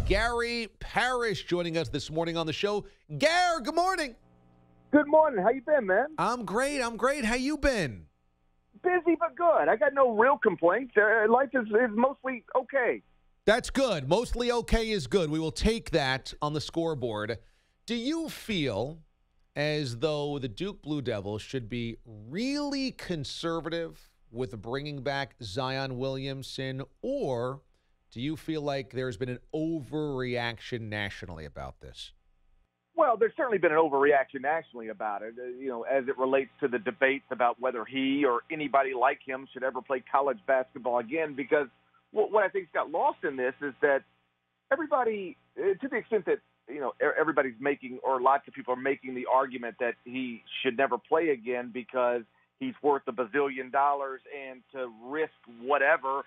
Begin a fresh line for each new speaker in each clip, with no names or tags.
Gary Parrish joining us this morning on the show. Gare, good morning.
Good morning. How you been, man?
I'm great. How you been?
Busy but good. I got no real complaints. Life is mostly okay.
That's good. Mostly okay is good. We will take that on the scoreboard. Do you feel as though the Duke Blue Devils should be really conservative with bringing back Zion Williamson, or do you feel like there's been an overreaction nationally about this?
Well, there's certainly been an overreaction nationally about it, as it relates to the debates about whether he or anybody like him should ever play college basketball again, because what I think's got lost in this is that everybody, to the extent that, everybody's making, or lots of people are making the argument that he should never play again because he's worth $1 bazillion and to risk whatever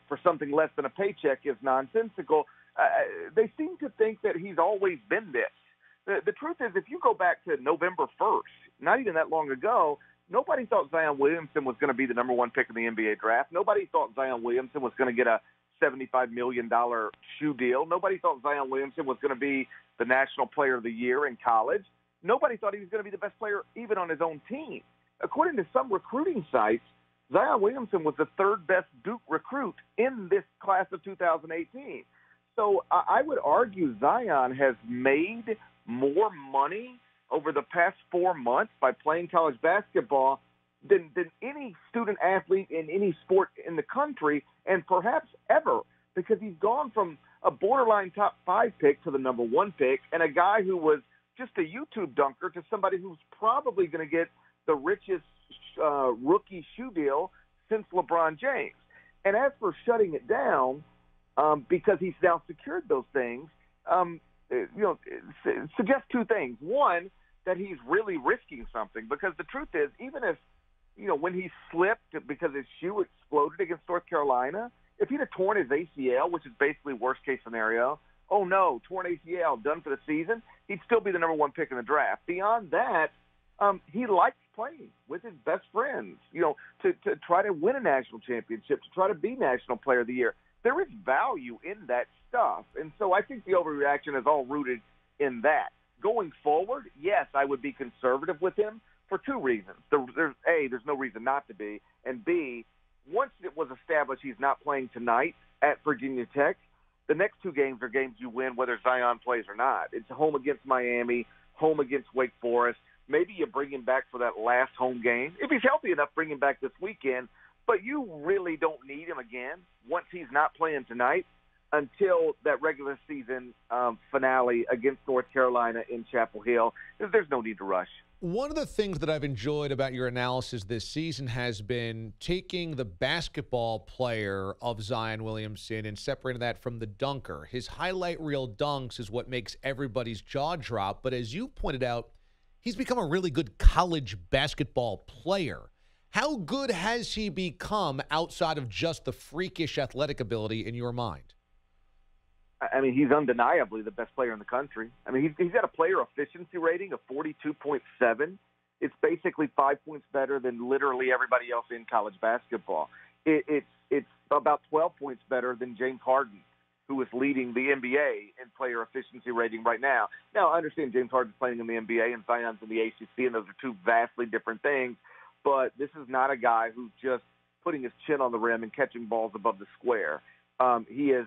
for something less than a paycheck is nonsensical. They seem to think that he's always been this. The truth is, if you go back to November 1st, not even that long ago, nobody thought Zion Williamson was going to be the number one pick in the NBA draft. Nobody thought Zion Williamson was going to get a $75 million shoe deal. Nobody thought Zion Williamson was going to be the National Player of the Year in college. Nobody thought he was going to be the best player even on his own team. According to some recruiting sites, Zion Williamson was the third best Duke recruit in this class of 2018. So I would argue Zion has made more money over the past 4 months by playing college basketball than any student athlete in any sport in the country, and perhaps ever, because he's gone from a borderline top 5 pick to the number 1 pick, and a guy who was just a YouTube dunker to somebody who's probably going to get the richest rookie shoe deal since LeBron James. And as for shutting it down, because he's now secured those things, suggest 2 things. One, that he's really risking something, because the truth is, even if, when he slipped because his shoe exploded against North Carolina, if he'd have torn his ACL, which is basically worst case scenario, oh no, torn ACL, done for the season, he'd still be the number 1 pick in the draft. Beyond that, he likes playing with his best friends, to try to win a national championship, to try to be National Player of the Year. There is value in that stuff. And so I think the overreaction is all rooted in that. Going forward, yes, I would be conservative with him for 2 reasons. There's no reason not to be. And B, once it was established he's not playing tonight at Virginia Tech, the next 2 games are games you win whether Zion plays or not. It's home against Miami, home against Wake Forest. Maybe you bring him back for that last home game. If he's healthy enough, bring him back this weekend. But you really don't need him again once he's not playing tonight until that regular season finale against North Carolina in Chapel Hill. There's no need to rush.
One of the things that I've enjoyed about your analysis this season has been taking the basketball player of Zion Williamson and separating that from the dunker. His highlight reel dunks is what makes everybody's jaw drop. But as you pointed out, he's become a really good college basketball player. How good has he become outside of just the freakish athletic ability in your mind?
I mean, he's undeniably the best player in the country. I mean, he's got a player efficiency rating of 42.7. It's basically 5 points better than literally everybody else in college basketball. It's about 12 points better than James Harden, who is leading the NBA in player efficiency rating right now. Now, I understand James Harden's playing in the NBA and Zion's in the ACC, and those are 2 vastly different things. But this is not a guy who's just putting his chin on the rim and catching balls above the square. He is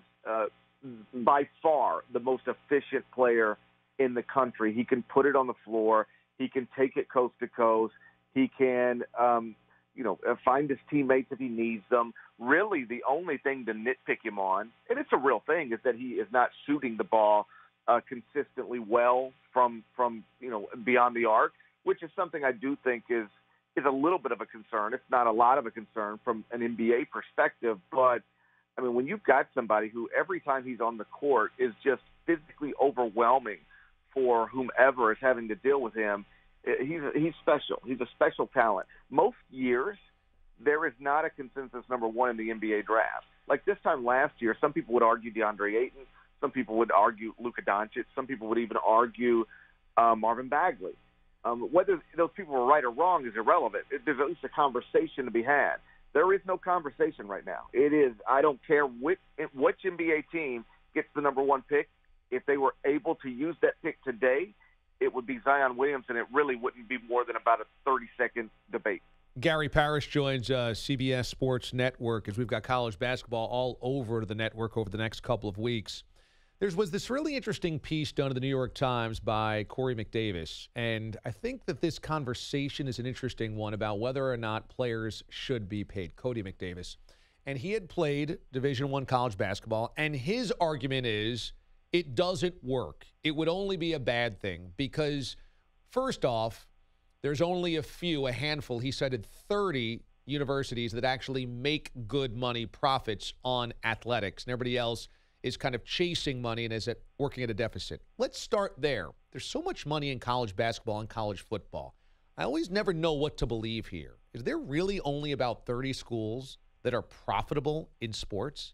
by far the most efficient player in the country. He can put it on the floor. He can take it coast to coast. He can, find his teammates if he needs them. Really, the only thing to nitpick him on, and it's a real thing, is that he is not shooting the ball consistently well from beyond the arc, which is something I do think is a little bit of a concern. It's not a lot of a concern from an NBA perspective, but I mean, when you've got somebody who every time he's on the court is just physically overwhelming for whomever is having to deal with him, he's special. He's a special talent. Most years, there is not a consensus number 1 in the NBA draft. Like this time last year, some people would argue DeAndre Ayton. Some people would argue Luka Doncic. Some people would even argue Marvin Bagley. Whether those people were right or wrong is irrelevant. There's at least a conversation to be had. There is no conversation right now. It is, I don't care which NBA team gets the number 1 pick, if they were able to use that pick today, it would be Zion Williamson. It really wouldn't be more than about a 30-second debate.
Gary Parrish joins CBS Sports Network as we've got college basketball all over the network over the next couple of weeks. There was this really interesting piece done in the New York Times by Corey McDavis, and I think that this conversation is an interesting one about whether or not players should be paid. Cody McDavis. And he had played Division I college basketball, and his argument is it doesn't work. It would only be a bad thing because, first off, there's only a handful, he cited 30 universities that actually make good money, profits on athletics, and everybody else is kind of chasing money and is working at a deficit. Let's start there. There's so much money in college basketball and college football. I always never know what to believe here. Is there really only about 30 schools that are profitable in sports?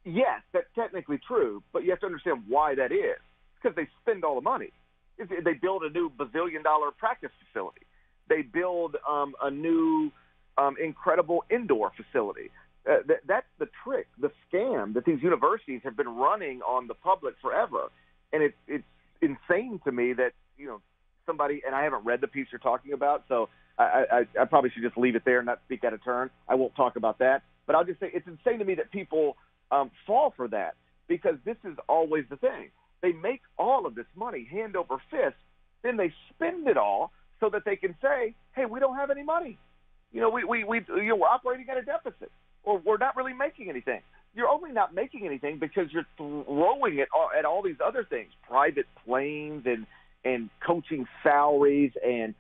Yes, that's technically true, but you have to understand why that is. It's because they spend all the money. They build a new bazillion-dollar practice facility. They build a new incredible indoor facility. That's the trick, the scam that these universities have been running on the public forever. And it's insane to me that, somebody, and I haven't read the piece you're talking about, so I probably should just leave it there and not speak out of turn. I won't talk about that. But I'll just say it's insane to me that people fall for that, because this is always the thing. They make all of this money hand over fist, then they spend it all so that they can say, hey, we don't have any money. We're operating at a deficit, or we're not really making anything. You're only not making anything because you're throwing it at all these other things, private planes and coaching salaries and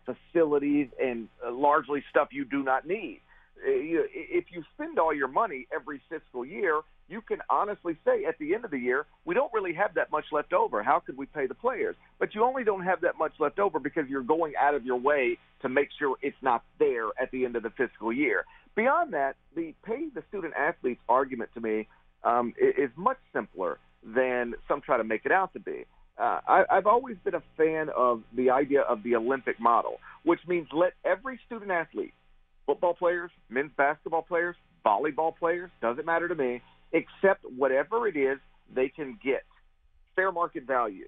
facilities and largely stuff you do not need. If you spend all your money every fiscal year, you can honestly say at the end of the year, we don't really have that much left over. How could we pay the players? But you only don't have that much left over because you're going out of your way to make sure it's not there at the end of the fiscal year. Beyond that, the pay the student athletes argument to me is much simpler than some try to make it out to be. I've always been a fan of the idea of the Olympic model, which means let every student athlete, football players, men's basketball players, volleyball players, doesn't matter to me, accept whatever it is they can get, fair market value.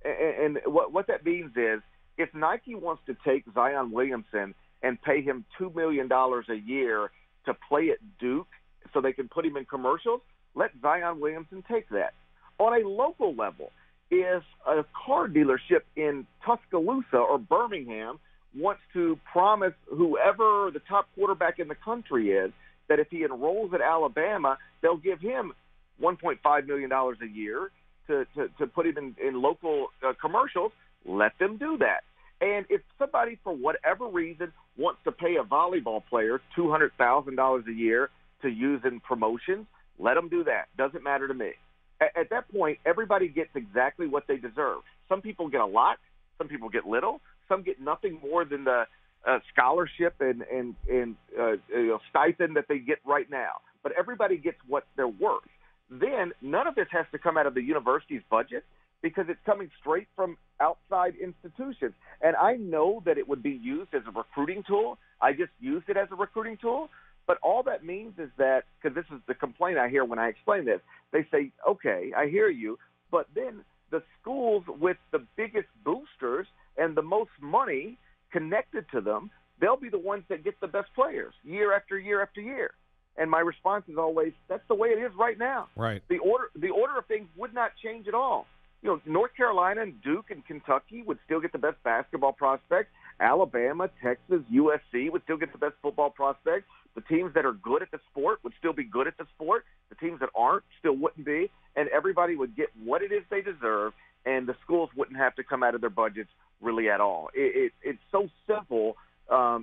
And what that means is if Nike wants to take Zion Williamson and pay him $2 million a year to play at Duke so they can put him in commercials, let Zion Williamson take that. On a local level, if a car dealership in Tuscaloosa or Birmingham wants to promise whoever the top quarterback in the country is that if he enrolls at Alabama, they'll give him $1.5 million a year to put him in local commercials, let them do that. And if somebody, for whatever reason, wants to pay a volleyball player $200,000 a year to use in promotions, let them do that. Doesn't matter to me. At that point, everybody gets exactly what they deserve. Some people get a lot. Some people get little. Some get nothing more than the scholarship and stipend that they get right now. But everybody gets what they're worth. Then none of this has to come out of the university's budget because it's coming straight from outside institutions. And I know that it would be used as a recruiting tool. I just used it as a recruiting tool. But all that means is that, because this is the complaint I hear when I explain this, they say, okay, I hear you, but then the schools with the biggest boosters and the most money connected to them, they'll be the ones that get the best players year after year after year. And my response is always, that's the way it is right now.
Right.
The order of things would not change at all. North Carolina and Duke and Kentucky would still get the best basketball prospects. Alabama, Texas, USC would still get the best football prospects. The teams that are good at the sport would still be good at the sport. The teams that aren't still wouldn't be. And everybody would get what it is they deserve, and the schools wouldn't have to come out of their budgets really at all. It's so simple.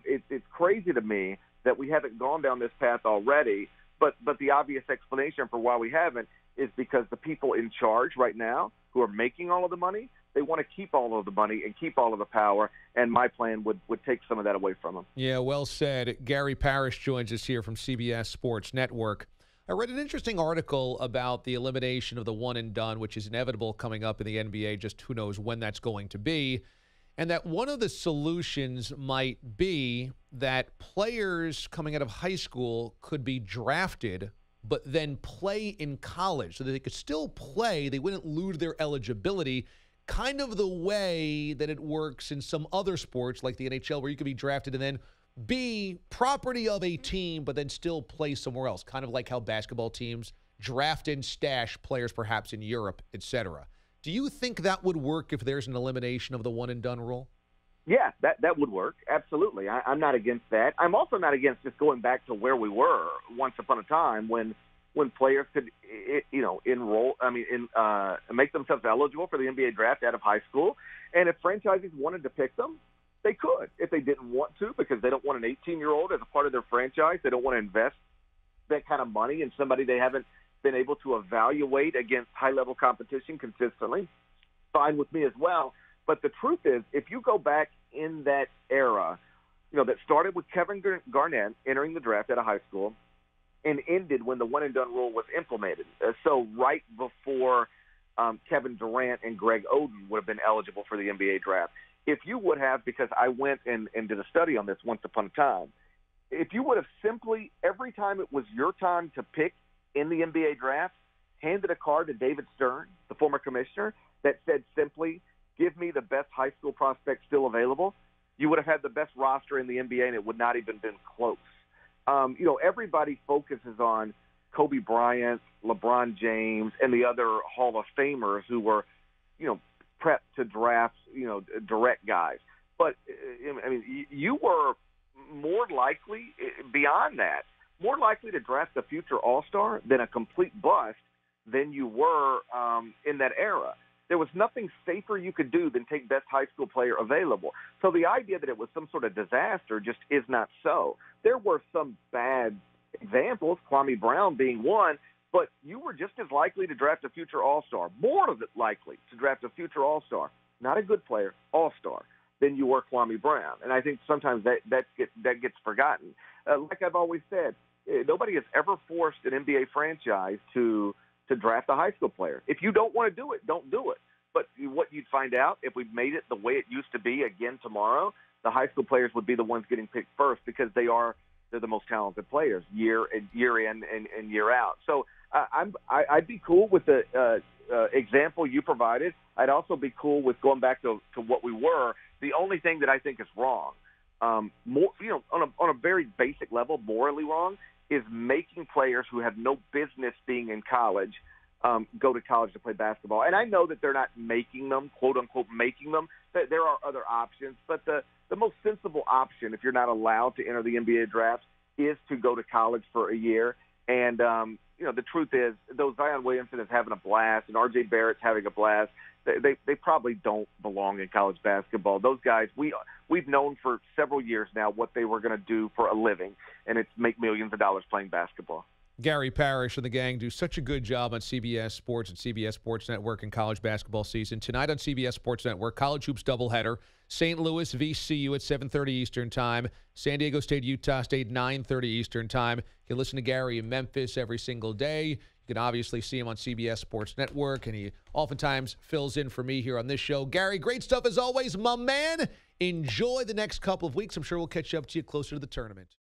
It's crazy to me that we haven't gone down this path already, but the obvious explanation for why we haven't is because the people in charge right now who are making all of the money, they want to keep all of the money and keep all of the power, and my plan would take some of that away from them.
Yeah, well said. Gary Parrish joins us here from CBS Sports Network. I read an interesting article about the elimination of the one and done, which is inevitable coming up in the NBA, just who knows when that's going to be, and that one of the solutions might be that players coming out of high school could be drafted but then play in college so that they could still play. They wouldn't lose their eligibility, kind of the way that it works in some other sports like the NHL, where you could be drafted and then be property of a team, but then still play somewhere else, kind of like how basketball teams draft and stash players perhaps in Europe, etc. Do you think that would work if there's an elimination of the one-and-done rule?
Yeah, that would work. Absolutely. I'm not against that. I'm also not against just going back to where we were once upon a time when players could, enroll, make themselves eligible for the NBA draft out of high school. And if franchises wanted to pick them, they could. If they didn't want to, because they don't want an 18-year-old as a part of their franchise, they don't want to invest that kind of money in somebody they haven't been able to evaluate against high-level competition consistently, fine with me as well. But the truth is, if you go back in that era, that started with Kevin Garnett entering the draft out of high school and ended when the one-and-done rule was implemented. So right before Kevin Durant and Greg Oden would have been eligible for the NBA draft. If you would have, because I went and did a study on this once upon a time, if you would have simply, every time it was your time to pick in the NBA draft, handed a card to David Stern, the former commissioner, that said simply, give me the best high school prospect still available, you would have had the best roster in the NBA, and it would not even been close. Everybody focuses on Kobe Bryant, LeBron James, and the other Hall of Famers who were, prepped to draft, direct guys. But, you were more likely, beyond that, more likely to draft a future All-Star than a complete bust than you were in that era. There was nothing safer you could do than take best high school player available. So the idea that it was some sort of disaster just is not so. There were some bad examples, Kwame Brown being one, but you were just as likely to draft a future All-Star, more likely to draft a future All-Star, not a good player, All-Star, than you were Kwame Brown. And I think sometimes that gets forgotten. Like I've always said, nobody has ever forced an NBA franchise to draft a high school player. If you don't want to do it, don't do it. But what you'd find out, if we made it the way it used to be again tomorrow, the high school players would be the ones getting picked first because they're the most talented players year in and year out. So I'd be cool with the example you provided. I'd also be cool with going back to what we were. The only thing that I think is wrong, on a very basic level, morally wrong, is making players who have no business being in college go to college to play basketball. And I know that they're not making them, quote unquote, making them. There are other options, but the most sensible option, if you're not allowed to enter the NBA draft, is to go to college for a year. And the truth is, though Zion Williamson is having a blast and R.J. Barrett's having a blast, they probably don't belong in college basketball. Those guys, we've known for several years now what they were going to do for a living, and it's make millions of dollars playing basketball.
Gary Parrish and the gang do such a good job on CBS Sports and CBS Sports Network in college basketball season. Tonight on CBS Sports Network, college hoops doubleheader. St. Louis VCU at 7:30 Eastern Time. San Diego State, Utah State, 9:30 Eastern Time. You can listen to Gary in Memphis every single day. You can obviously see him on CBS Sports Network, and he oftentimes fills in for me here on this show. Gary, great stuff as always, my man. Enjoy the next couple of weeks. I'm sure we'll catch up to you closer to the tournament.